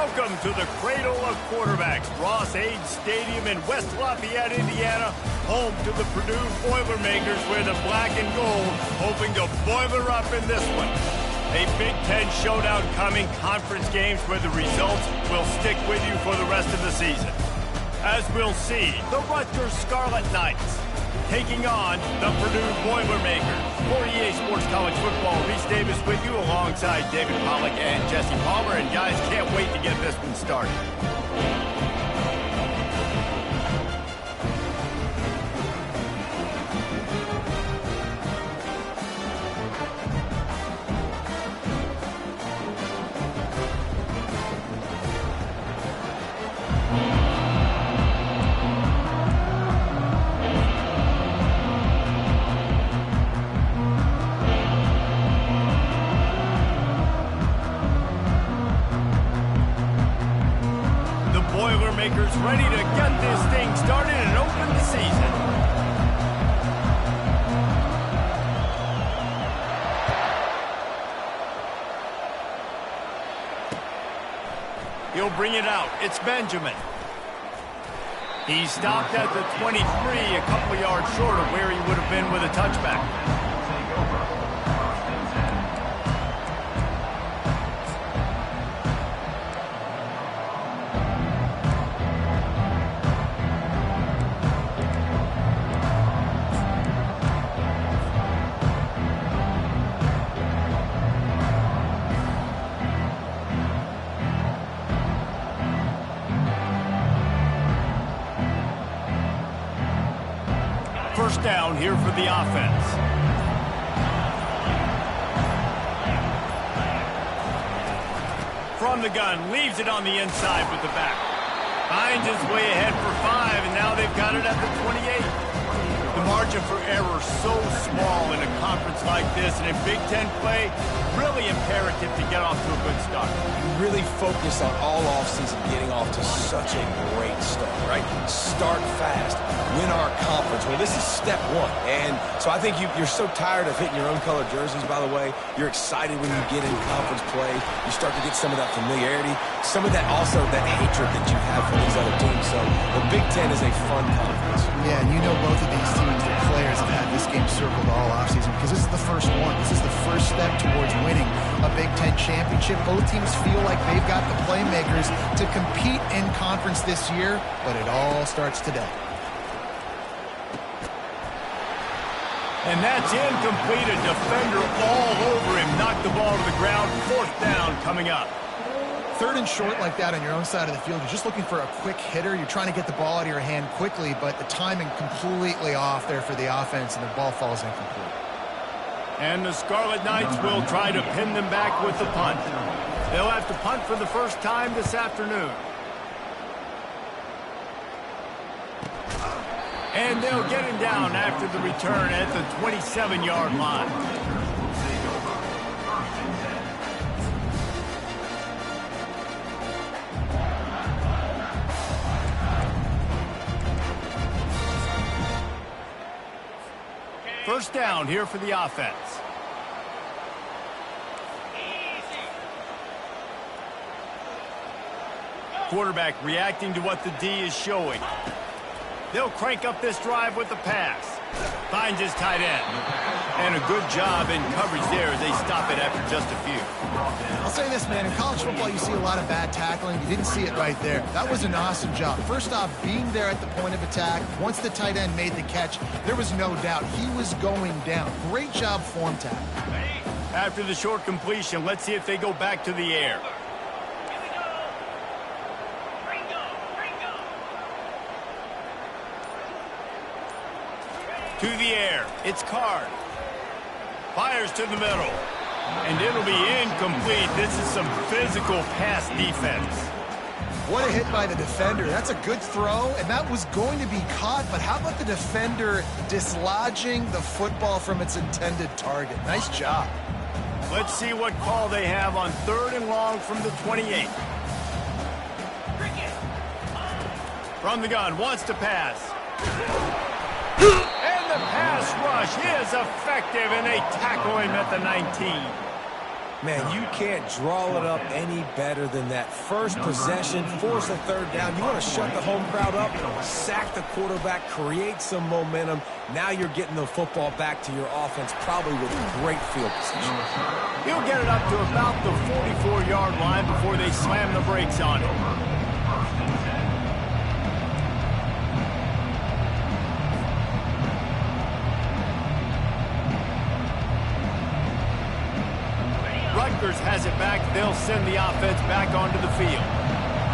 Welcome to the cradle of quarterbacks, Ross Age Stadium in West Lafayette, Indiana, home to the Purdue Boilermakers, where the black and gold hoping to boiler up in this one. A Big Ten showdown coming, conference games where the results will stick with you for the rest of the season. As we'll see, the Rutgers Scarlet Knights taking on the Purdue Boilermakers. For EA Sports College Football, Reese Davis with you alongside David Pollack and Jesse Palmer. And guys, can't wait to get this one started. Boilermakers ready to get this thing started and open the season. He'll bring it out. It's Benjamin. He stopped at the 23, a couple yards short of where he would have been with a touchback. First down here for the offense. From the gun, leaves it on the inside with the back. Finds his way ahead for 5, and now they've got it at the 28. The margin for error so small in a conference like this, and in Big Ten play, really imperative to get off to a good start. We really focus on all offseason getting off to such a great start, right? Start fast, win our conference. Well, this is step one. And so I think you're so tired of hitting your own colored jerseys, by the way. You're excited when you get in conference play. You start to get some of that familiarity, some of that also that hatred that you have for these other teams. So the Big Ten is a fun conference. Yeah, and you know both of these teams, their players have had this game circled all offseason because this is the first one. This is the first step towards winning a Big Ten championship. Both teams feel like they've got the playmakers to compete in conference this year, but it all starts today. And that's incomplete. A defender all over him. Knocked the ball to the ground. Fourth down coming up. Third and short like that on your own side of the field, you're just looking for a quick hitter. You're trying to get the ball out of your hand quickly, but the timing completely off there for the offense, and the ball falls incomplete. And the Scarlet Knights will try to pin them back with the punt. They'll have to punt for the first time this afternoon. And they'll get him down after the return at the 27-yard line. First down here for the offense. Quarterback reacting to what the D is showing. They'll crank up this drive with the pass. Finds his tight end. And a good job in coverage there as they stop it after just a few. I'll say this, man. In college football, you see a lot of bad tackling. You didn't see it right there. That was an awesome job. First off, being there at the point of attack. Once the tight end made the catch, there was no doubt he was going down. Great job form tackle. After the short completion, let's see if they go back to the air. To the air. It's Card. Fires to the middle. And it'll be incomplete. This is some physical pass defense. What a hit by the defender. That's a good throw, and that was going to be caught, but how about the defender dislodging the football from its intended target? Nice job. Let's see what call they have on 3rd and long from the 28. From the gun, wants to pass. And the pass rush is effective, and they tackle him at the 19. Man, you can't draw it up any better than that. First possession, force a third down. You want to shut the home crowd up, sack the quarterback, create some momentum. Now you're getting the football back to your offense, probably with great field position. He'll get it up to about the 44-yard line before they slam the brakes on it. Rutgers has it back. They'll send the offense back onto the field.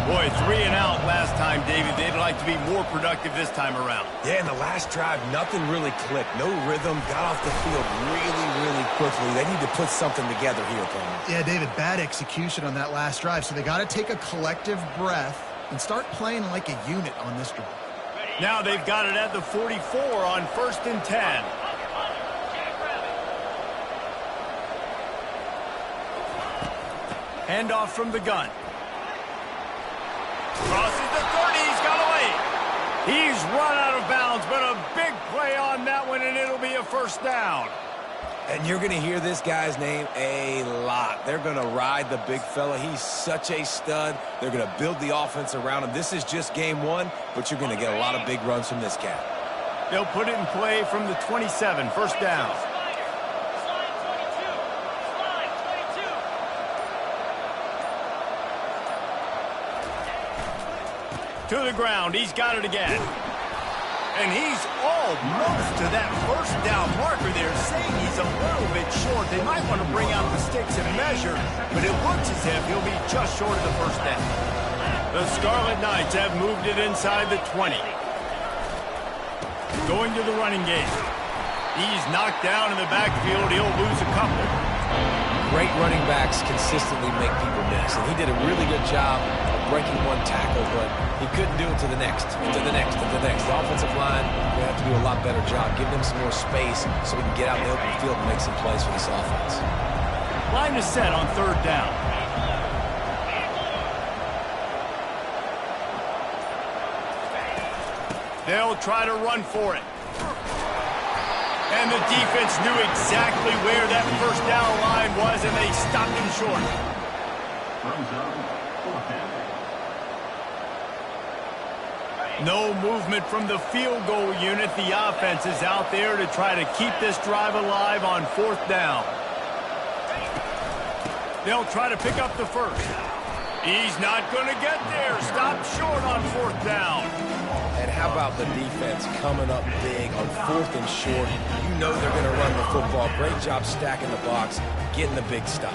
Boy, 3 and out last time, David. They'd like to be more productive this time around. Yeah, in the last drive, nothing really clicked. No rhythm. Got off the field really quickly. They need to put something together here, Tony. Yeah, David, bad execution on that last drive. So they got to take a collective breath and start playing like a unit on this drive. Now they've got it at the 44 on 1st and 10. Handoff from the gun. Crosses the 30. He's got away. He's run out of bounds, but a big play on that one, and it'll be a first down. And you're going to hear this guy's name a lot. They're going to ride the big fella. He's such a stud. They're going to build the offense around him. This is just game one, but you're going to get a lot of big runs from this cat. They'll put it in play from the 27, first down. To the ground. He's got it again. And he's almost to that first down marker there, saying he's a little bit short. They might want to bring out the sticks and measure, but it looks as if he'll be just short of the first down. The Scarlet Knights have moved it inside the 20. Going to the running game. He's knocked down in the backfield. He'll lose a couple. Great running backs consistently make people miss, and he did a really good job of breaking one tackle, but he couldn't do it to the next, to the next, to the next. The offensive line will have to do a lot better job. Give them some more space so we can get out in the open field and make some plays for this offense. Line is set on 3rd down. They'll try to run for it. And the defense knew exactly where that first down line was, and they stopped him short. No movement from the field goal unit. The offense is out there to try to keep this drive alive on 4th down. They'll try to pick up the first. He's not going to get there. Stopped short on 4th down. And how about the defense coming up big on 4th and short? You know they're going to run the football. Great job stacking the box, getting the big stop.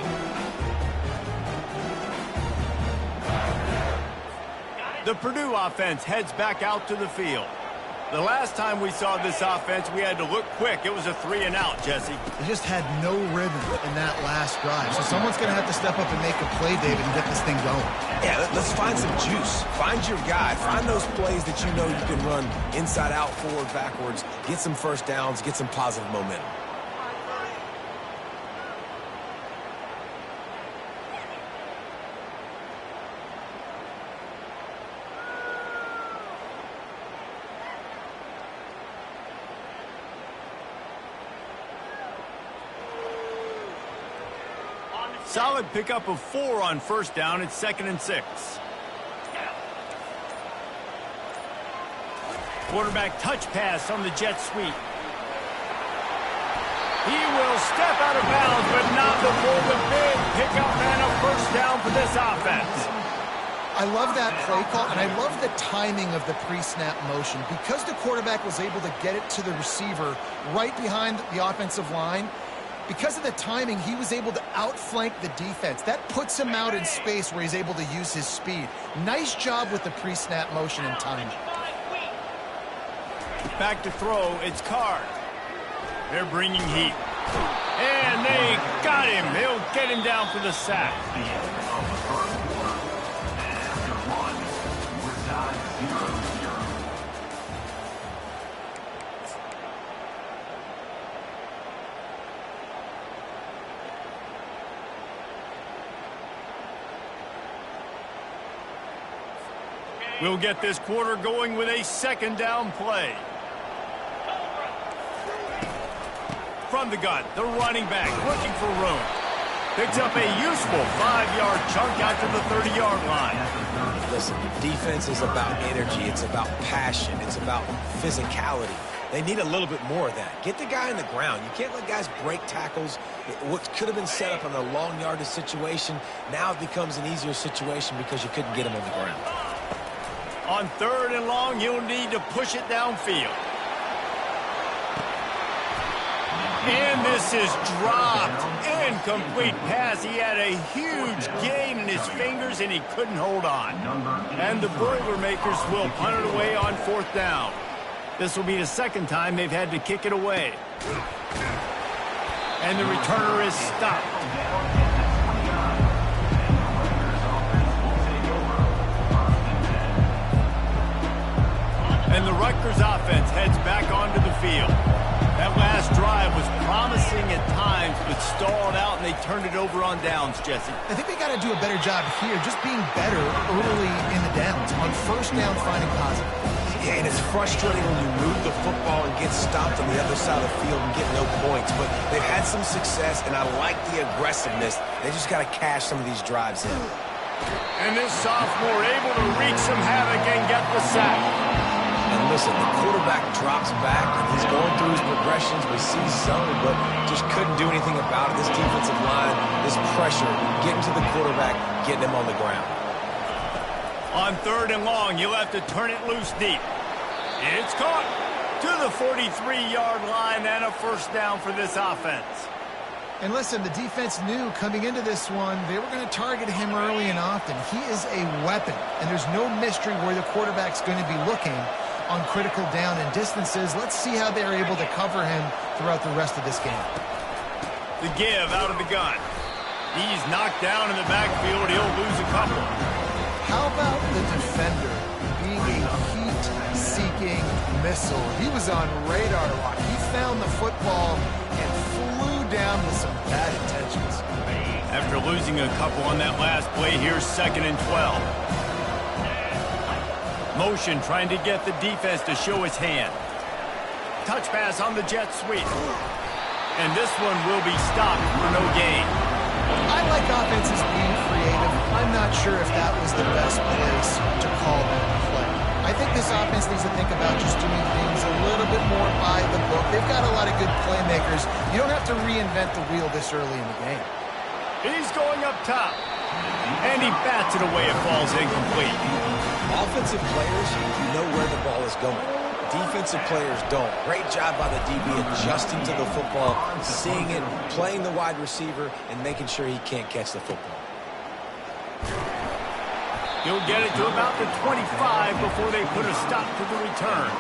The Purdue offense heads back out to the field. The last time we saw this offense, we had to look quick. It was a 3 and out, Jesse. They just had no rhythm in that last drive. So someone's going to have to step up and make a play, David, and get this thing going. Yeah, let's find some juice. Find your guy. Find those plays that you know you can run inside out, forward, backwards. Get some first downs. Get some positive momentum. Solid pickup of 4 on 1st down. It's 2nd and 6. Quarterback touch pass on the jet sweep. He will step out of bounds, but not before the big pickup and a first down for this offense. I love that play call, and I love the timing of the pre-snap motion. Because the quarterback was able to get it to the receiver right behind the offensive line, because of the timing, he was able to outflank the defense. That puts him out in space where he's able to use his speed. Nice job with the pre-snap motion and timing. Back to throw, it's Card. They're bringing heat. And they got him. They'll get him down for the sack. We'll get this quarter going with a 2nd down play. From the gun, the running back looking for room. Picks up a useful 5-yard chunk out to the 30-yard line. Listen, defense is about energy. It's about passion. It's about physicality. They need a little bit more of that. Get the guy on the ground. You can't let guys break tackles. What could have been set up on a long yardage situation, now it becomes an easier situation because you couldn't get him on the ground. On 3rd and long, you'll need to push it downfield. And this is dropped. Incomplete pass. He had a huge gain in his fingers, and he couldn't hold on. And the Boilermakers will punt it away on 4th down. This will be the second time they've had to kick it away. And the returner is stopped. And the Rutgers offense heads back onto the field. That last drive was promising at times, but stalled out, and they turned it over on downs, Jesse. I think they got to do a better job here, just being better early in the downs. On 1st down, finding positive. Yeah, and it's frustrating when you move the football and get stopped on the other side of the field and get no points. But they've had some success, and I like the aggressiveness. They just got to cash some of these drives in. And this sophomore able to wreak some havoc and get the sack. And listen, the quarterback drops back, and he's going through his progressions. We see some, but just couldn't do anything about it. This defensive line, this pressure, getting to the quarterback, getting him on the ground. On 3rd and long, you'll have to turn it loose deep. It's caught to the 43-yard line, and a 1st down for this offense. And listen, the defense knew coming into this one, they were going to target him early and often. He is a weapon, and there's no mystery where the quarterback's going to be looking on critical down and distances. Let's see how they're able to cover him throughout the rest of this game. The give out of the gun. He's knocked down in the backfield. He'll lose a couple. How about the defender being a heat-seeking missile? He was on radar lock. He found the football and flew down with some bad intentions. After losing a couple on that last play, here's 2nd and 12. Motion trying to get the defense to show his hand. Touch pass on the jet sweep. And this one will be stopped for no gain. I like offenses being creative. I'm not sure if that was the best place to call that play. I think this offense needs to think about just doing things a little bit more by the book. They've got a lot of good playmakers. You don't have to reinvent the wheel this early in the game. He's going up top. And he bats it away. It falls incomplete. Offensive players, you know where the ball is going. Defensive players don't. Great job by the DB adjusting to the football, seeing it, playing the wide receiver, and making sure he can't catch the football. He'll get it to about the 25 before they put a stop to the return.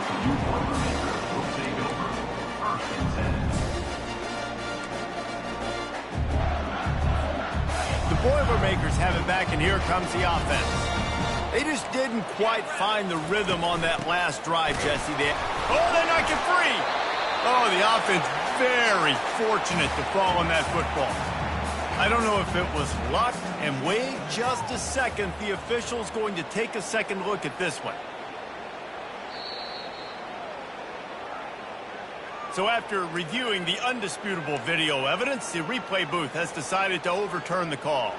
The Boilermakers have it back, and here comes the offense. They just didn't quite find the rhythm on that last drive, Jesse. They knock it free. Oh, the offense very fortunate to fall on that football. I don't know if it was luck, and wait just a second. The official's going to take a second look at this one. So after reviewing the undisputable video evidence, the replay booth has decided to overturn the call.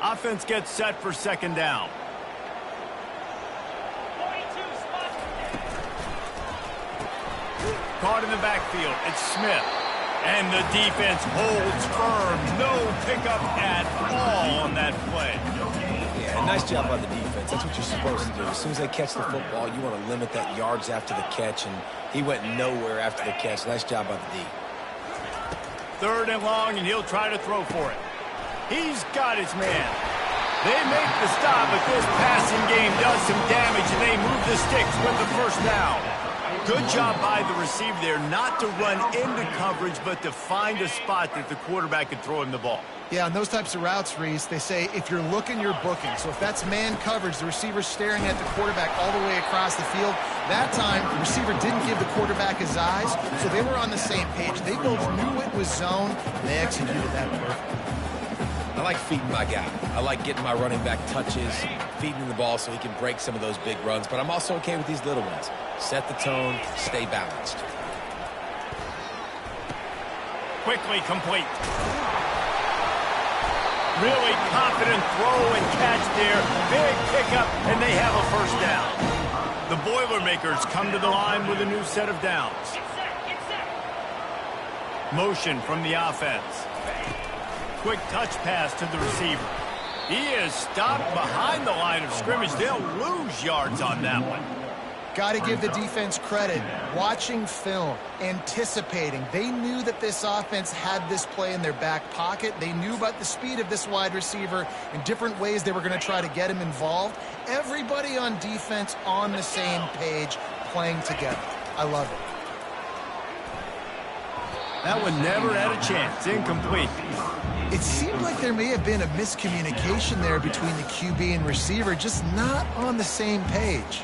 Offense gets set for 2nd down. Caught in the backfield. It's Smith. And the defense holds firm. No pickup at all on that play. Yeah, nice job by the defense. That's what you're supposed to do. As soon as they catch the football, you want to limit that yards after the catch, and he went nowhere after the catch. Nice job by the D. 3rd and long, and he'll try to throw for it. He's got his man. They make the stop, but this passing game does some damage, and they move the sticks with the 1st down. Good job by the receiver there not to run into coverage, but to find a spot that the quarterback could throw him the ball. Yeah, on those types of routes, Reese, they say if you're looking, you're booking. So if that's man coverage, the receiver's staring at the quarterback all the way across the field. That time, the receiver didn't give the quarterback his eyes, so they were on the same page. They both knew it was zone, and they executed that perfectly. I like feeding my guy. I like getting my running back touches, feeding the ball so he can break some of those big runs, but I'm also okay with these little ones. Set the tone, stay balanced. quickly complete. Really confident throw and catch there. Big pickup, and they have a first down. The Boilermakers come to the line with a new set of downs. Motion from the offense. Quick touch pass to the receiver. He is stopped behind the line of scrimmage. They'll lose yards on that one. Got to give the defense credit. Watching film, anticipating. They knew that this offense had this play in their back pocket. They knew about the speed of this wide receiver and different ways they were going to try to get him involved. Everybody on defense on the same page, playing together. I love it. That one never had a chance. Incomplete. It seemed like there may have been a miscommunication there between the QB and receiver, just not on the same page.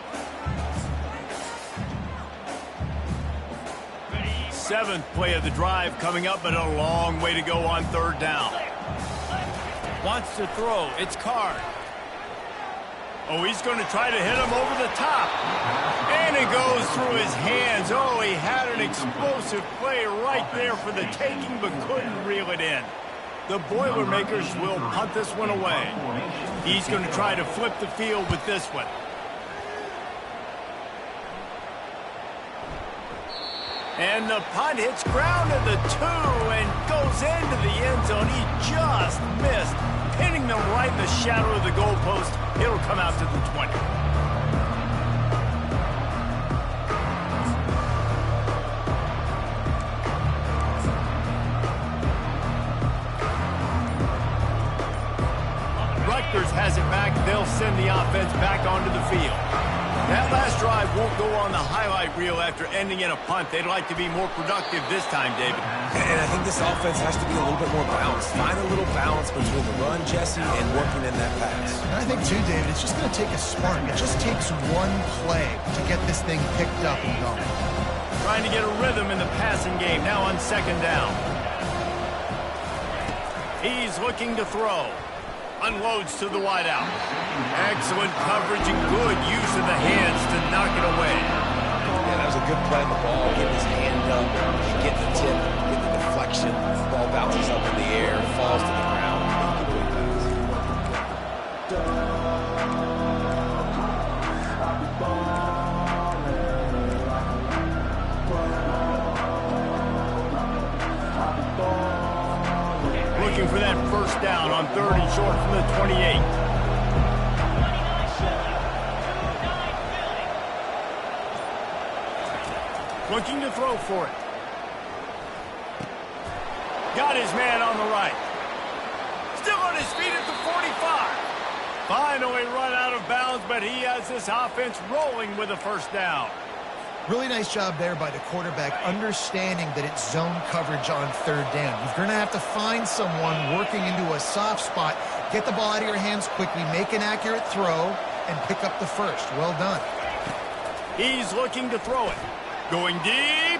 Seventh play of the drive coming up, but a long way to go on third down. Wants to throw. It's Card. Oh, he's going to try to hit him over the top. And it goes through his hands. Oh, he had an explosive play right there for the taking, but couldn't reel it in. The Boilermakers will punt this one away. He's going to try to flip the field with this one. And the punt hits ground at the 2 and goes into the end zone. He just missed, pinning them right in the shadow of the goalpost. It'll come out to the 20. Rutgers has it back. They'll send the offense back onto the field. That last drive won't go on the highlight reel after ending in a punt. They'd like to be more productive this time, David. And I think this offense has to be a little bit more balanced. Find a little balance between the run, Jesse, and working in that pass. And I think, too, David, it's just going to take a spark. It just takes one play to get this thing picked up and going. Trying to get a rhythm in the passing game, now on second down. He's looking to throw. Unloads to the wideout. Excellent coverage and good use of the hands to knock it away. Yeah, that was a good play on the ball. Getting his hand up, getting the tip, getting the deflection. The ball bounces up in the air, falls to the ground. Looking for that first down on third and short from the 28. Looking to throw for it. Got his man on the right. Still on his feet at the 45. Finally run out of bounds, but he has this offense rolling with a first down. Really nice job there by the quarterback, understanding that it's zone coverage on third down. You're going to have to find someone working into a soft spot, get the ball out of your hands quickly, make an accurate throw, and pick up the first. Well done. He's looking to throw it. Going deep.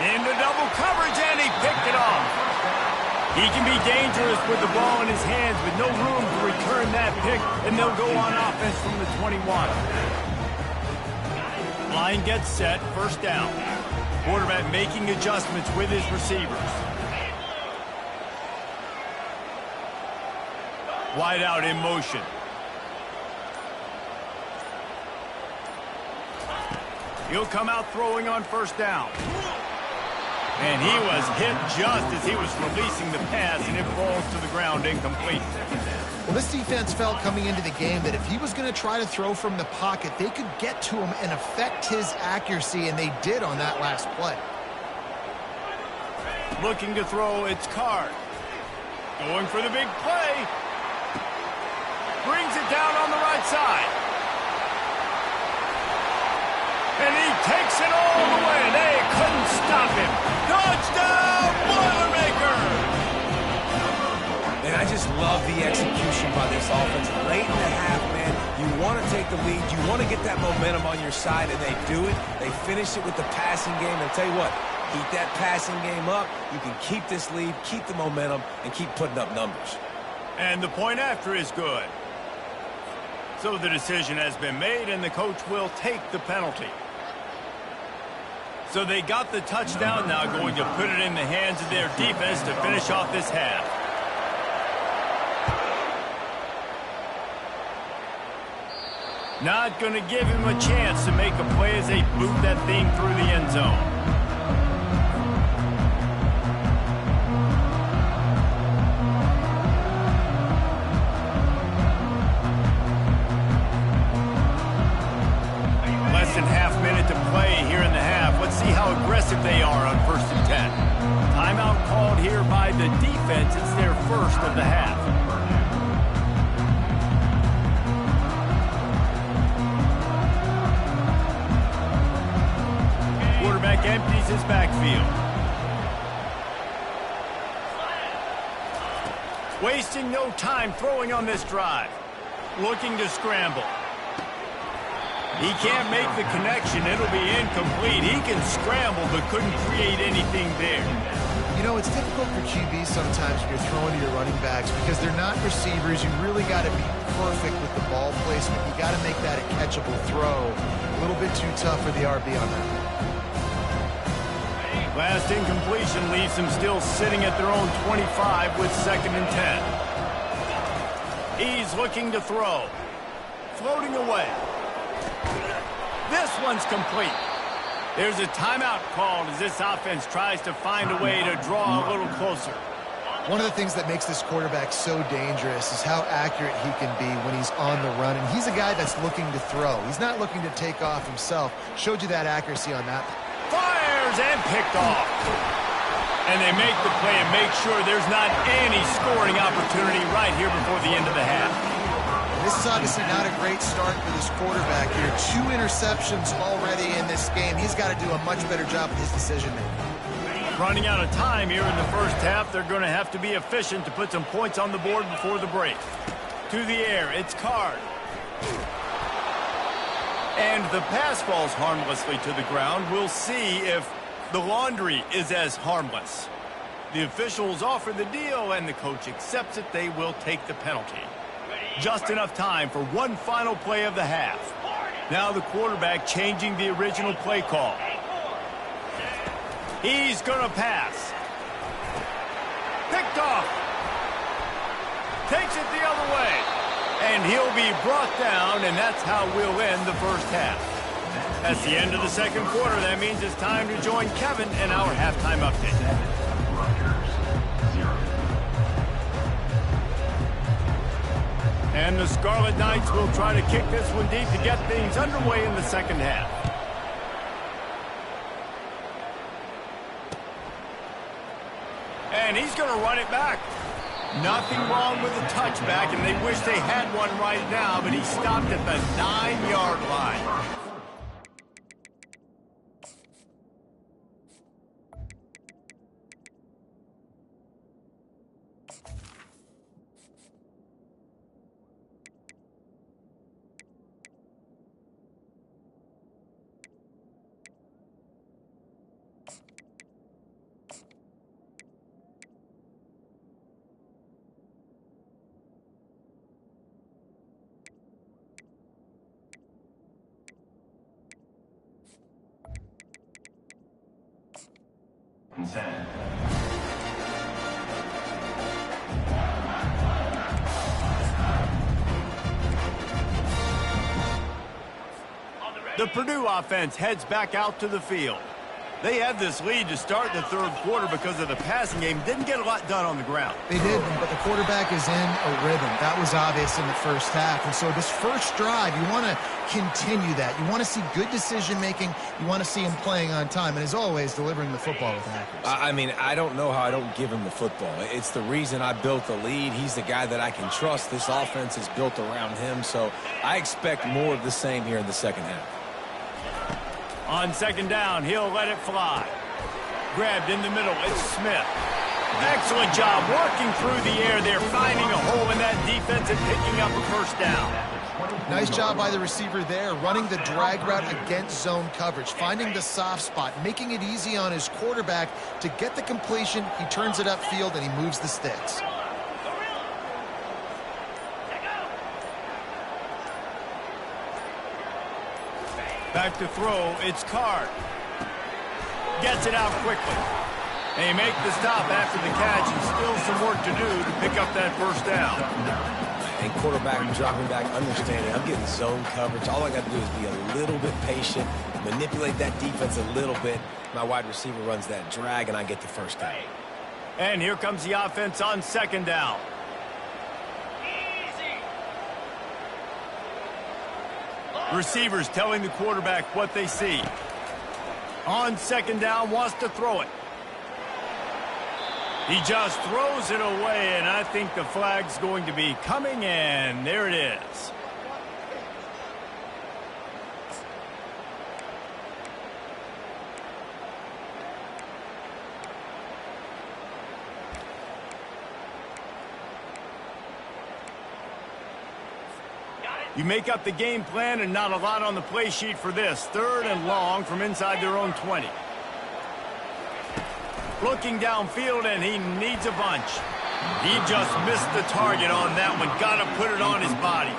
Into double coverage, and he picked it off. He can be dangerous with the ball in his hands, but no room to return that pick, and they'll go on offense from the 21. Line gets set, first down. Quarterback making adjustments with his receivers. Wide out in motion. He'll come out throwing on first down. And he was hit just as he was releasing the pass, and it falls to the ground incomplete. Well, this defense felt coming into the game that if he was going to try to throw from the pocket, they could get to him and affect his accuracy, and they did on that last play. Looking to throw, it's Card. Going for the big play. Brings it down on the right side. And he takes it all the way. They couldn't stop him. Touchdown, Boilermakers! And I just love the execution by this offense. Late in the half, man, you want to take the lead. You want to get that momentum on your side, and they do it. They finish it with the passing game. And I'll tell you what, keep that passing game up. You can keep this lead, keep the momentum, and keep putting up numbers. And the point after is good. So the decision has been made, and the coach will take the penalty. So they got the touchdown, now going to put it in the hands of their defense to finish off this half. Not going to give him a chance to make a play as they boot that thing through the end zone. Less than half minute to play here in the half. Let's see how aggressive they are on 1st and 10. Timeout called here by the defense. It's their first of the half. Quarterback empties his backfield. Wasting no time throwing on this drive. Looking to scramble. He can't make the connection. It'll be incomplete. He can scramble but couldn't create anything there. You know, it's difficult for QBs sometimes when you're throwing to your running backs because they're not receivers. You really got to be perfect with the ball placement. You got to make that a catchable throw. A little bit too tough for the RB on that. Last incompletion leaves them still sitting at their own 25 with 2nd and 10. He's looking to throw. Floating away. This one's complete. There's a timeout called as this offense tries to find a way to draw a little closer. One of the things that makes this quarterback so dangerous is how accurate he can be when he's on the run. And he's a guy that's looking to throw. He's not looking to take off himself. Showed you that accuracy on that. Fires and picked off. And they make the play and make sure there's not any scoring opportunity right here before the end of the half. This is obviously not a great start for this quarterback here. 2 interceptions already in this game. He's got to do a much better job with his decision-making. Running out of time here in the first half. They're going to have to be efficient to put some points on the board before the break. To the air, it's Card. And the pass falls harmlessly to the ground. We'll see if the laundry is as harmless. The officials offer the deal, and the coach accepts it. They will take the penalty. Just enough time for one final play of the half. Now the quarterback changing the original play call. He's going to pass. Picked off. Takes it the other way. And he'll be brought down, and that's how we'll end the first half. That's the end of the second quarter. That means it's time to join Kevin in our halftime update. And the Scarlet Knights will try to kick this one deep to get things underway in the second half. And he's going to run it back. Nothing wrong with the touchback, and they wish they had one right now, but he stopped at the 9-yard line. The Purdue offense heads back out to the field. They had this lead to start the third quarter because of the passing game. Didn't get a lot done on the ground. They didn't, but the quarterback is in a rhythm. That was obvious in the first half. And so this first drive, you want to continue that. You want to see good decision-making. You want to see him playing on time. And as always, delivering the football with accuracy. I mean, I don't know how I don't give him the football. It's the reason I built the lead. He's the guy that I can trust. This offense is built around him. So I expect more of the same here in the second half. On second down, he'll let it fly. Grabbed in the middle, it's Smith. Excellent job working through the air there, finding a hole in that defense and picking up a first down. Nice job by the receiver there, running the drag route against zone coverage, finding the soft spot, making it easy on his quarterback to get the completion. He turns it upfield and he moves the sticks. Back to throw, it's Card. Gets it out quickly. They make the stop after the catch, and still some work to do to pick up that first down. And quarterback dropping back, understanding I'm getting zone coverage. All I got to do is be a little bit patient, manipulate that defense a little bit. My wide receiver runs that drag, and I get the first down. And here comes the offense on second down. Receivers telling the quarterback what they see. On second down, wants to throw it. He just throws it away, and I think the flag's going to be coming in. There it is. You make up the game plan and not a lot on the play sheet for this. Third and long from inside their own 20. Looking downfield, and he needs a bunch. He just missed the target on that one. Got to put it on his body.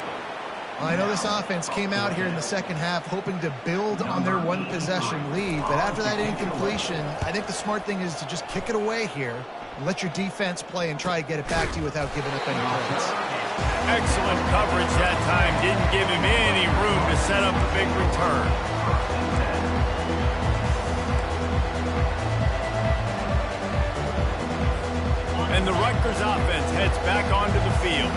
I know this offense came out here in the second half hoping to build on their one-possession lead, but after that incompletion, I think the smart thing is to just kick it away here, let your defense play and try to get it back to you without giving up any points. Excellent coverage that time. Didn't give him any room to set up a big return. And the Rutgers offense heads back onto the field.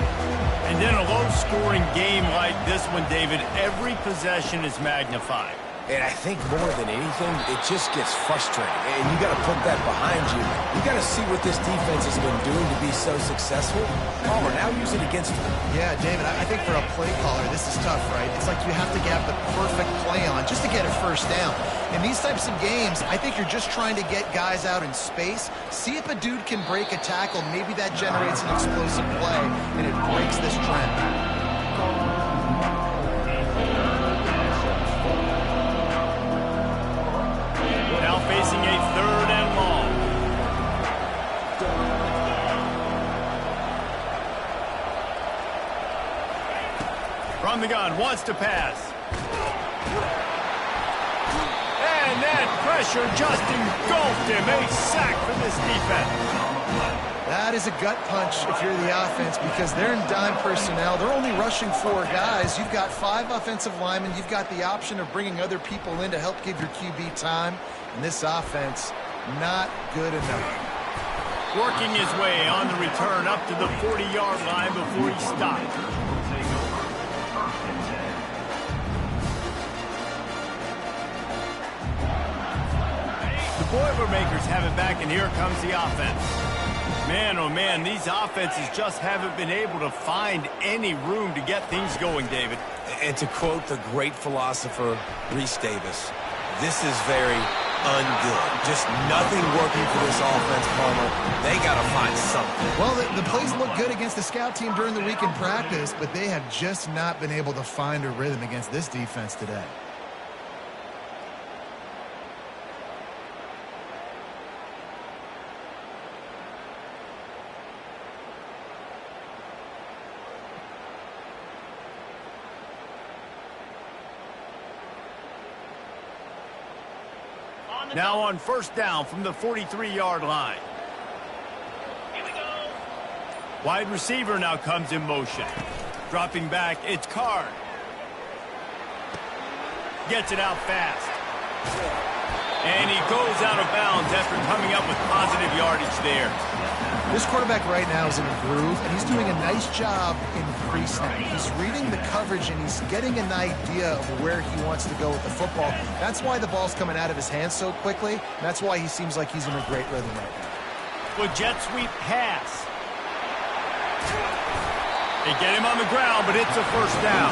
And in a low-scoring game like this one, David, every possession is magnified. And I think more than anything, it just gets frustrating. And you got to put that behind you. You got to see what this defense has been doing to be so successful. Palmer, now use it against them. Yeah, David, I think for a play caller, this is tough, right? It's like you have to have the perfect play on just to get a first down. In these types of games, I think you're just trying to get guys out in space, see if a dude can break a tackle. Maybe that generates an explosive play, and it breaks this trend. Now facing a third and long. From the gun, wants to pass. And that pressure just engulfed him. A sack for this defense. That is a gut punch if you're the offense because they're in dime personnel. They're only rushing 4 guys. You've got 5 offensive linemen. You've got the option of bringing other people in to help give your QB time. And this offense, not good enough. Working his way on the return up to the 40-yard line before he stopped. The Boilermakers have it back, and here comes the offense. Man, oh man, these offenses just haven't been able to find any room to get things going, David. And to quote the great philosopher, Reese Davis, this is very ungood. Just nothing working for this offense, Palmer. They got to find something. Well, the plays look good against the scout team during the week in practice, but they have just not been able to find a rhythm against this defense today. Now on first down from the 43-yard line. Here we go. Wide receiver now comes in motion. Dropping back, it's Card. Gets it out fast. And he goes out of bounds after coming up with positive yardage there. This quarterback right now is in a groove, and he's doing a nice job in pre-snap. He's reading the coverage, and he's getting an idea of where he wants to go with the football. That's why the ball's coming out of his hands so quickly, and that's why he seems like he's in a great rhythm right now. With jet sweep pass. They get him on the ground, but it's a first down.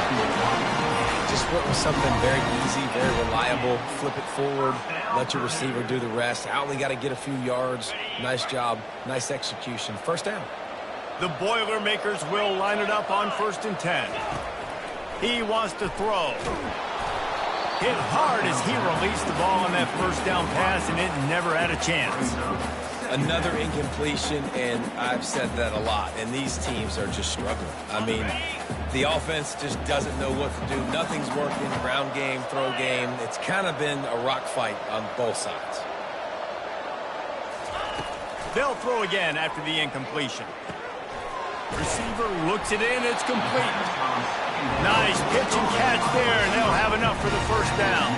Just went with something very easy, very reliable. Flip it forward, let your receiver do the rest. I only got to get a few yards. Nice job, nice execution. First down. The Boilermakers will line it up on 1st and 10. He wants to throw. Hit hard as he released the ball on that first down pass, and it never had a chance. Another incompletion, and I've said that a lot, and these teams are just struggling. I mean, the offense just doesn't know what to do. Nothing's working, ground game, throw game. It's kind of been a rock fight on both sides. They'll throw again after the incompletion. Receiver looks it in. It's complete. Nice pitch and catch there, and they'll have enough for the first down.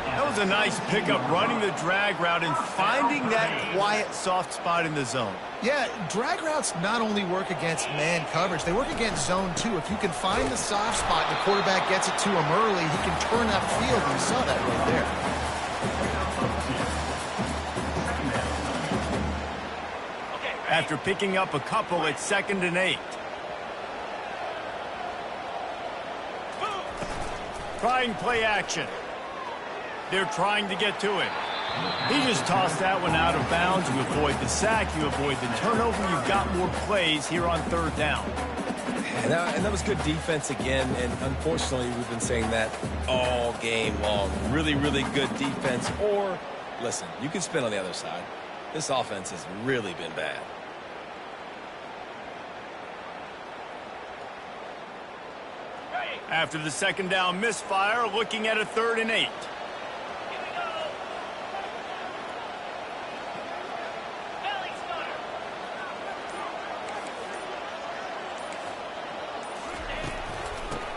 That was a nice pickup, running the drag route and finding that quiet, soft spot in the zone. Yeah, drag routes not only work against man coverage, they work against zone too. If you can find the soft spot and the quarterback gets it to him early, he can turn that field, and we saw that right there. After picking up a couple, it's 2nd and 8. Trying play action. They're trying to get to him. He just tossed that one out of bounds. You avoid the sack, you avoid the turnover. You've got more plays here on 3rd down. And that was good defense again, and unfortunately we've been saying that all game long. Really, really good defense. Or, listen, you can spin on the other side. This offense has really been bad. After the 2nd down misfire, looking at a 3rd and 8.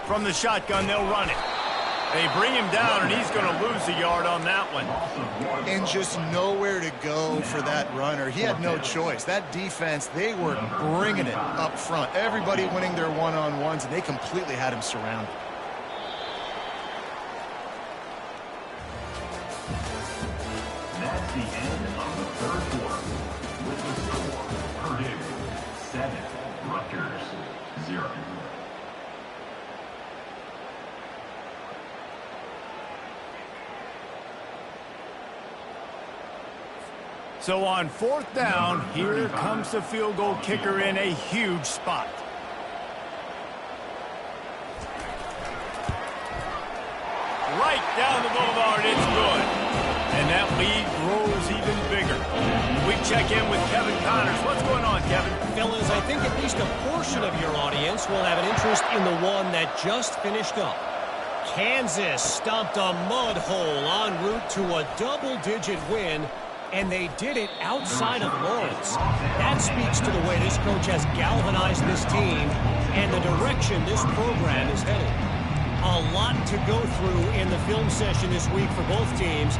From the shotgun, they'll run it. They bring him down, and he's going to lose a yard on that one. And just nowhere to go for that runner. He had no choice. That defense, they were bringing it up front. Everybody winning their one-on-ones, and they completely had him surrounded. That's the end of the 3rd quarter. With the score, Purdue 7, Rutgers 0. So on 4th down, here comes the field goal kicker in a huge spot. Right down the boulevard, it's good. And that lead grows even bigger. We check in with Kevin Connors. What's going on, Kevin? Fellas, I think at least a portion of your audience will have an interest in the one that just finished up. Kansas stomped a mud hole en route to a double-digit win, and they did it outside of Lawrence. That speaks to the way this coach has galvanized this team and the direction this program is headed. A lot to go through in the film session this week for both teams,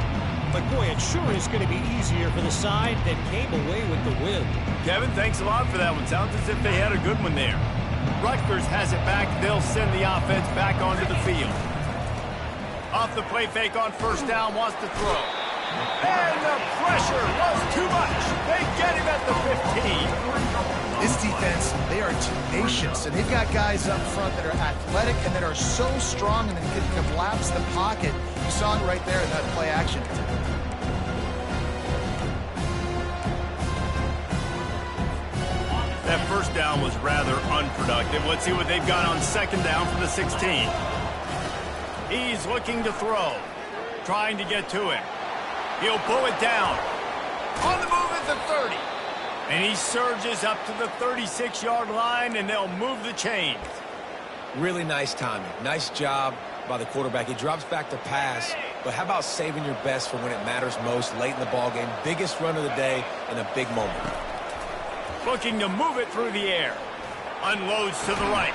but boy, it sure is going to be easier for the side that came away with the win. Kevin, thanks a lot for that one. Sounds as if they had a good one there. Rutgers has it back. They'll send the offense back onto the field. Off the play fake on 1st down, wants to throw. And the pressure was too much. They get him at the 15. This defense, they are tenacious, and they've got guys up front that are athletic and that are so strong and that can collapse the pocket. You saw it right there in that play action. That 1st down was rather unproductive. Let's see what they've got on 2nd down for the 16. He's looking to throw, trying to get to him. He'll pull it down. On the move at the 30. And he surges up to the 36-yard line, and they'll move the chains. Really nice timing. Nice job by the quarterback. He drops back to pass, but how about saving your best for when it matters most late in the ballgame? Biggest run of the day in a big moment. Looking to move it through the air. Unloads to the right.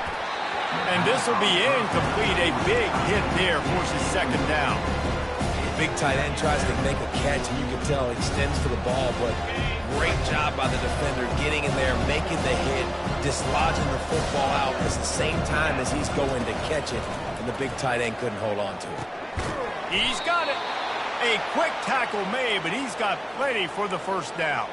And this will be incomplete. A big hit there forces 2nd down. Big tight end tries to make a catch, and you can tell he extends for the ball, but great job by the defender getting in there, making the hit, dislodging the football out at the same time as he's going to catch it, and the big tight end couldn't hold on to it. He's got it. A quick tackle made, but he's got plenty for the 1st down.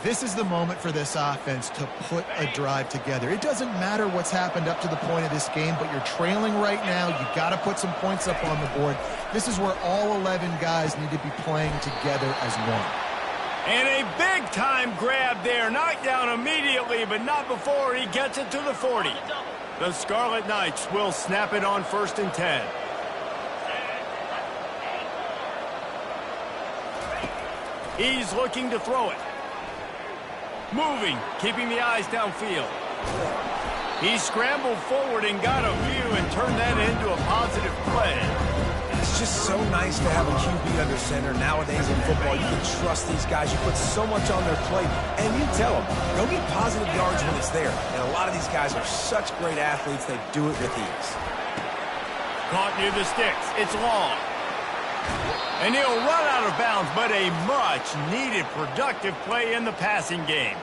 This is the moment for this offense to put a drive together. It doesn't matter what's happened up to the point of this game, but you're trailing right now. You got to put some points up on the board. This is where all 11 guys need to be playing together as one. And a big-time grab there. Knocked down immediately, but not before he gets it to the 40. The Scarlet Knights will snap it on 1st and 10. He's looking to throw it. Moving, keeping the eyes downfield. He scrambled forward and got a view and turned that into a positive play. It's just so nice to have a QB under center. Nowadays in football, you can trust these guys. You put so much on their plate, and you tell them, go get positive yards when it's there. And a lot of these guys are such great athletes, they do it with ease. Caught near the sticks. It's long. And he'll run out of bounds, but a much-needed productive play in the passing game.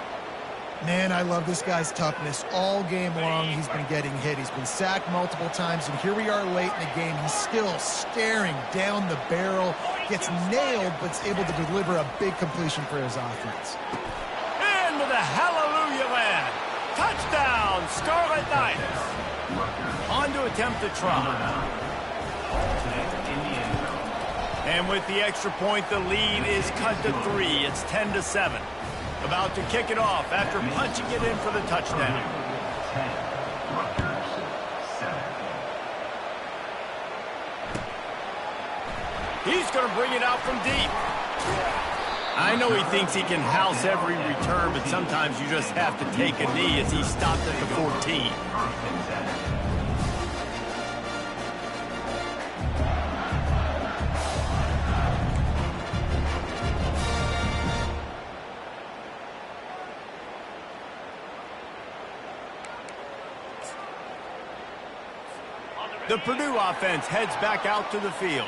Man, I love this guy's toughness. All game long, he's been getting hit. He's been sacked multiple times, and here we are late in the game. He's still staring down the barrel, gets nailed, but is able to deliver a big completion for his offense. Into the hallelujah land. Touchdown, Scarlet Knights. On to attempt the try. And with the extra point, the lead is cut to 3. It's 10-7. About to kick it off after punching it in for the touchdown. 10, Rutgers, 7. He's going to bring it out from deep. I know he thinks he can house every return, but sometimes you just have to take a knee as he stopped at the 14. The Purdue offense heads back out to the field.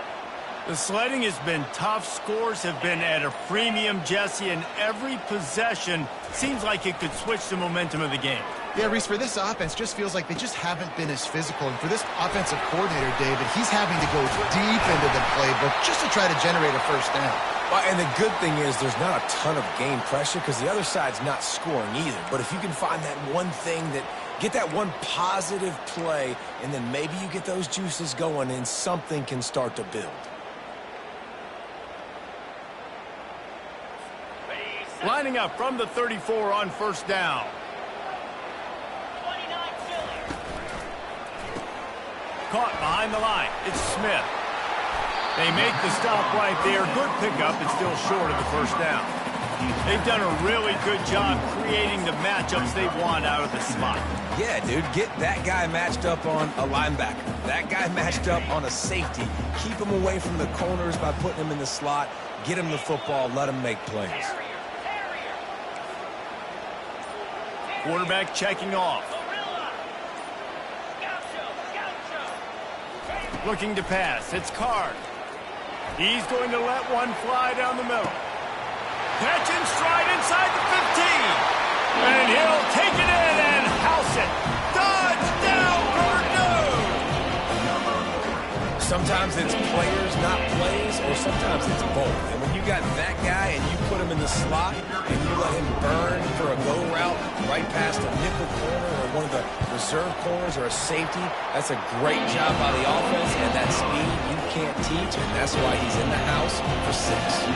The sledding has been tough. Scores have been at a premium, Jesse, and every possession seems like it could switch the momentum of the game. Yeah, Reese, for this offense, just feels like they just haven't been as physical. And for this offensive coordinator, David, he's having to go deep into the playbook just to try to generate a first down. Well, and the good thing is there's not a ton of game pressure because the other side's not scoring either. But if you can find that one thing that get that one positive play, and then maybe you get those juices going and something can start to build. Lining up from the 34 on first down. Caught behind the line. It's Smith. They make the stop right there. Good pickup. It's still short of the first down. They've done a really good job creating the matchups they want out of the slot. Yeah, dude, get that guy matched up on a linebacker. That guy matched up on a safety. Keep him away from the corners by putting him in the slot. Get him the football. Let him make plays. Quarterback checking off. Looking to pass. It's Card. He's going to let one fly down the middle. Catch in stride inside the 15. And he'll take it in and house it. Touchdown, Purdue! Sometimes it's players, not plays, or sometimes it's both. And when you got that guy and you put him in the slot and you let him burn for a go route right past a nickel corner or one of the reserve corners or a safety, that's a great job by the offense, and that speed you can't teach, and that's why he's in the house for 6.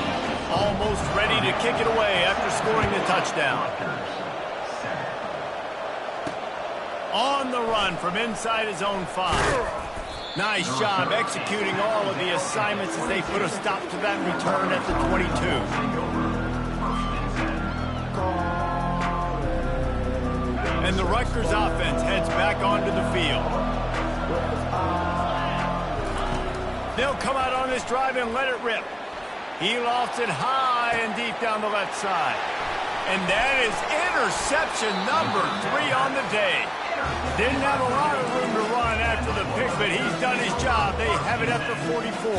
Almost ready to kick it away after scoring the touchdown. On the run from inside his own 5. Nice job executing all of the assignments as they put a stop to that return at the 22. And the Rutgers offense heads back onto the field. They'll come out on this drive and let it rip. He lofts it high and deep down the left side. And that is interception number 3 on the day. Didn't have a lot of room to run after the pick, but he's done his job. They have it at the 44.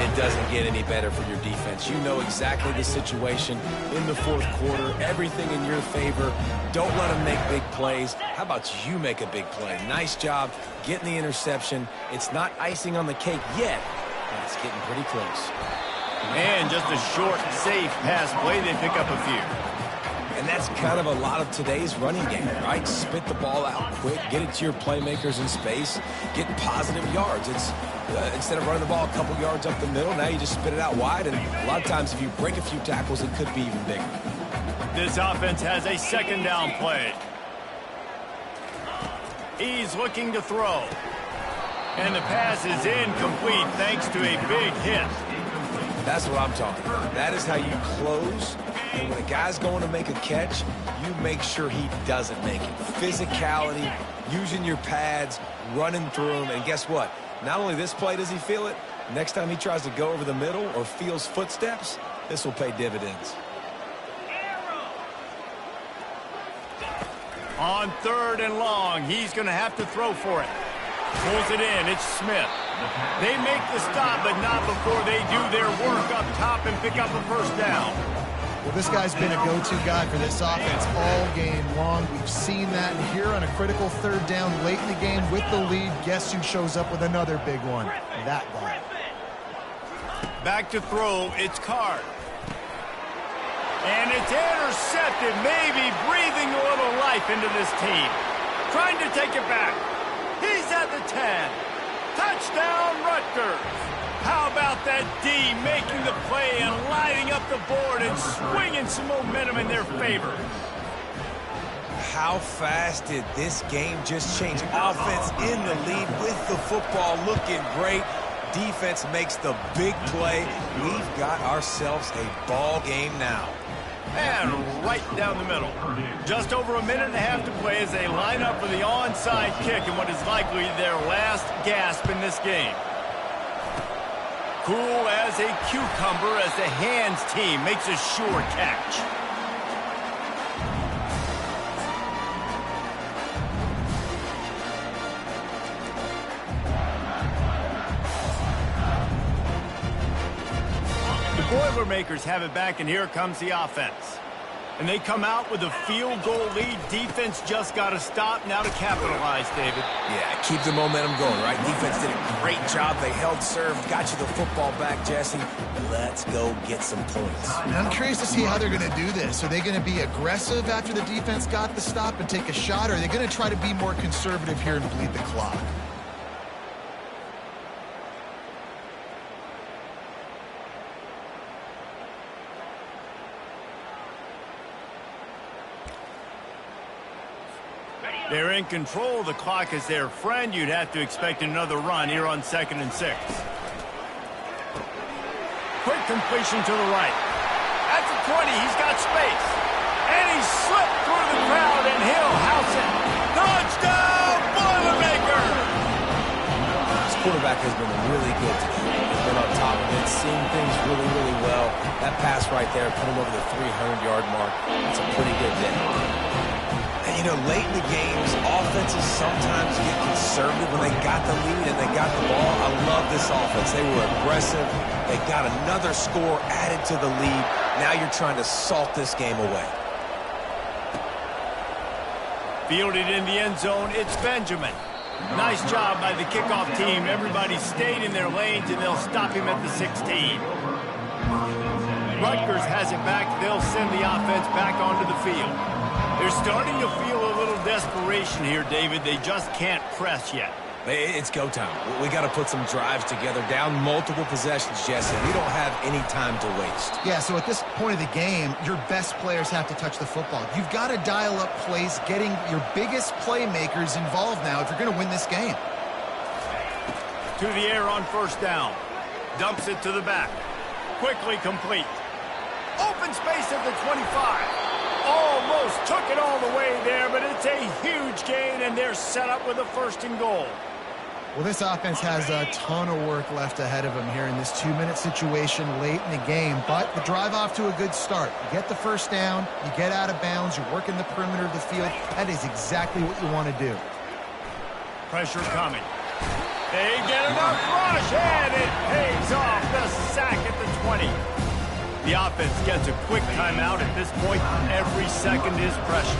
It doesn't get any better for your defense. You know exactly the situation in the fourth quarter. Everything in your favor. Don't let them make big plays. How about you make a big play? Nice job getting the interception. It's not icing on the cake yet, but it's getting pretty close. And just a short, safe pass play. They pick up a few. And that's kind of a lot of today's running game, right? Spit the ball out quick, get it to your playmakers in space, get positive yards. It's instead of running the ball a couple yards up the middle, now you just spit it out wide, and a lot of times if you break a few tackles, it could be even bigger. This offense has a second down play. He's looking to throw. And the pass is incomplete thanks to a big hit. That's what I'm talking about. That is how you close. And when a guy's going to make a catch, you make sure he doesn't make it. Physicality, using your pads, running through them. And guess what? Not only this play does he feel it, Next time he tries to go over the middle or feels footsteps, this will pay dividends. On 3rd and long, he's going to have to throw for it. Pulls it in. It's Smith. They make the stop, but not before they do their work up top and pick up a first down. Well, this guy's been a go-to guy for this offense all game long. We've seen that here on a critical 3rd down late in the game with the lead. Guess who shows up with another big one? That guy. Back to throw. It's Card. And it's intercepted, maybe breathing a little life into this team. Trying to take it back. He's at the 10. Touchdown, Rutgers. How about that D making the play and lighting up the board and swinging some momentum in their favor? How fast did this game just change? Offense in the lead with the football looking great. Defense makes the big play. We've got ourselves a ball game now. And right down the middle. Just over a minute and a half to play as they line up for the onside kick in what is likely their last gasp in this game. Cool as a cucumber as the hands team makes a sure catch. Boilermakers have it back, and here comes the offense. And they come out with a field goal lead. Defense just got to stop now to capitalize, David. Yeah, keep the momentum going, right? Defense did a great job. They held serve, got you the football back, Jesse. Let's go get some points. And I'm curious to see how they're going to do this. Are they going to be aggressive after the defense got the stop and take a shot, or are they going to try to be more conservative here and bleed the clock? They're in control. The clock is their friend. You'd have to expect another run here on 2nd and 6. Quick completion to the right. At the 20, he's got space. And he slipped through the crowd, and he'll house it. Touchdown, Boilermaker! This quarterback has been really good today. He's been on top of it, seeing things really, really well. That pass right there put him over the 300-yard mark. That's a pretty good day. You know, late in the games, offenses sometimes get conservative when they got the lead and they got the ball. I love this offense. They were aggressive. They got another score added to the lead. Now you're trying to salt this game away. Fielded in the end zone, it's Benjamin. Nice job by the kickoff team. Everybody stayed in their lanes, and they'll stop him at the 16. Rutgers has it back. They'll send the offense back onto the field. They're starting to feel a little desperation here, David. They just can't press yet. It's go time. We got to put some drives together, down multiple possessions, Jesse. We don't have any time to waste. Yeah, so at this point of the game, your best players have to touch the football. You've got to dial up plays, getting your biggest playmakers involved now if you're going to win this game. To the air on 1st down. Dumps it to the back. Quickly complete. Open space at the 25. Almost took it all the way there, but it's a huge gain, and they're set up with a 1st and goal. Well, this offense has a ton of work left ahead of them here in this 2-minute situation late in the game, but the drive off to a good start. You get the 1st down, you get out of bounds, you're working the perimeter of the field. That is exactly what you want to do. Pressure coming. They get enough rush, and it pays off. The sack at the 20. The offense gets a quick timeout at this point. Every second is precious.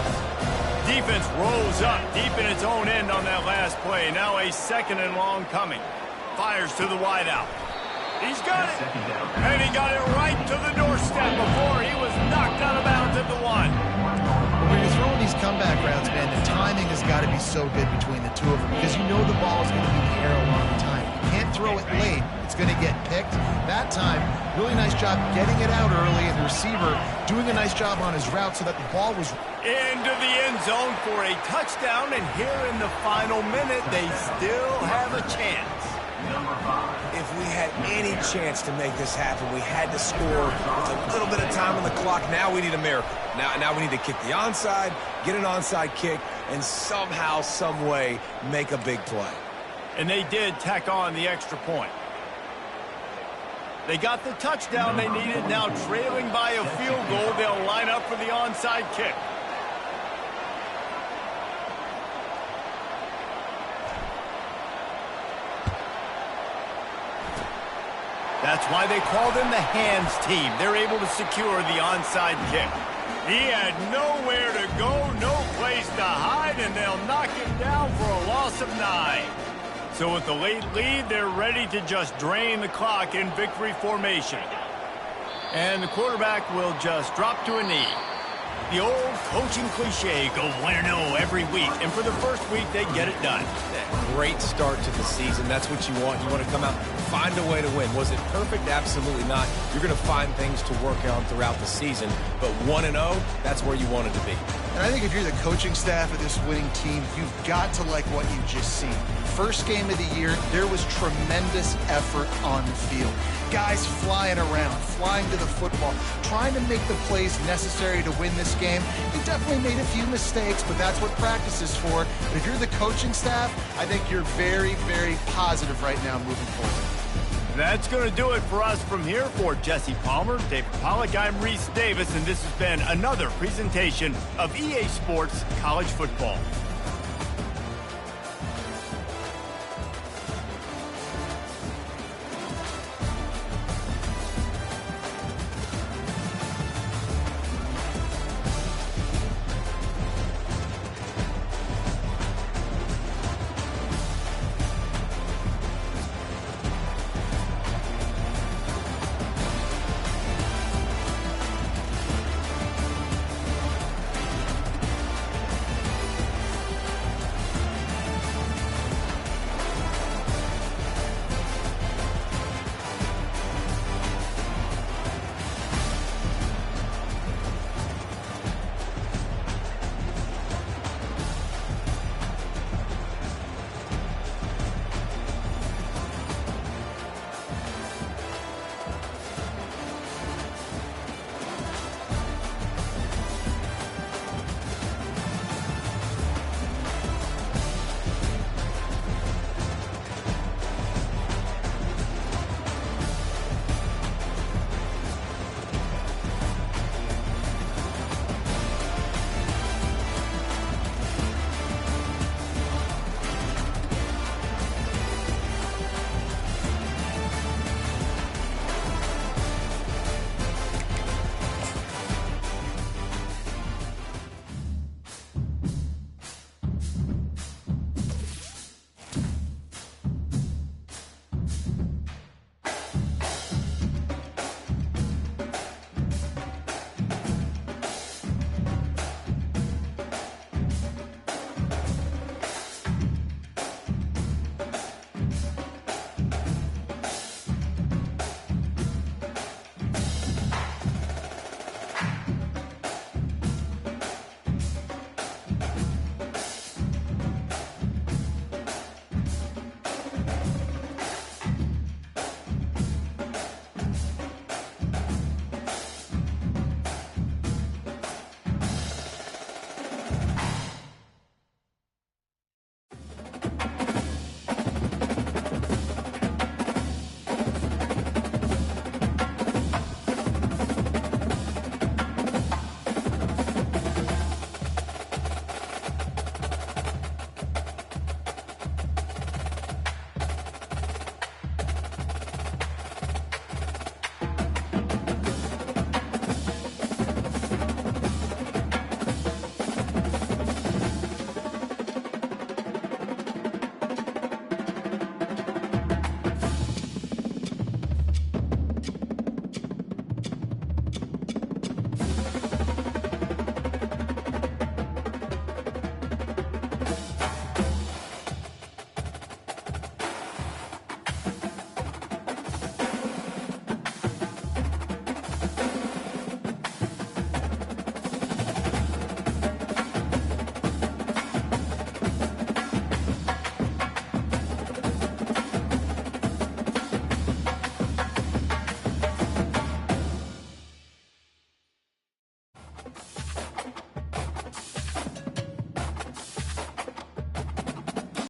Defense rolls up deep in its own end on that last play. Now a 2nd and long coming. Fires to the wideout. He's got it. And he got it right to the doorstep before he was knocked out of bounds at the 1. When you're throwing these comeback routes, man, the timing has got to be so good between the two of them because you know the ball is going to be in the air a long time. You can't throw it late. It's going to get picked. That time, really nice job getting it out early, and the receiver doing a nice job on his route so that the ball was into the end zone for a touchdown, and here in the final minute, they still have a chance. If we had any chance to make this happen, we had to score with a little bit of time on the clock. Now we need a miracle. Now we need to kick the onside, get an onside kick, and somehow, some way, make a big play. And they did tack on the extra point. They got the touchdown they needed. Now trailing by a field goal, they'll line up for the onside kick. That's why they call them the hands team. They're able to secure the onside kick. He had nowhere to go, no place to hide, and they'll knock him down for a loss of 9. So with the late lead, they're ready to just drain the clock in victory formation. And the quarterback will just drop to a knee. The old coaching cliche, go 1-0 every week. And for the first week, they get it done. Great start to the season. That's what you want. You want to come out, find a way to win. Was it perfect? Absolutely not. You're going to find things to work on throughout the season. But 1-0, that's where you wanted to be. And I think if you're the coaching staff of this winning team, you've got to like what you've just seen. First game of the year, there was tremendous effort on the field. Guys flying around, flying to the football, trying to make the plays necessary to win this game. They definitely made a few mistakes, but that's what practice is for. But if you're the coaching staff, I think you're very, very positive right now moving forward. That's going to do it for us from here. For Jesse Palmer, David Pollack, I'm Reese Davis, and this has been another presentation of EA Sports College Football.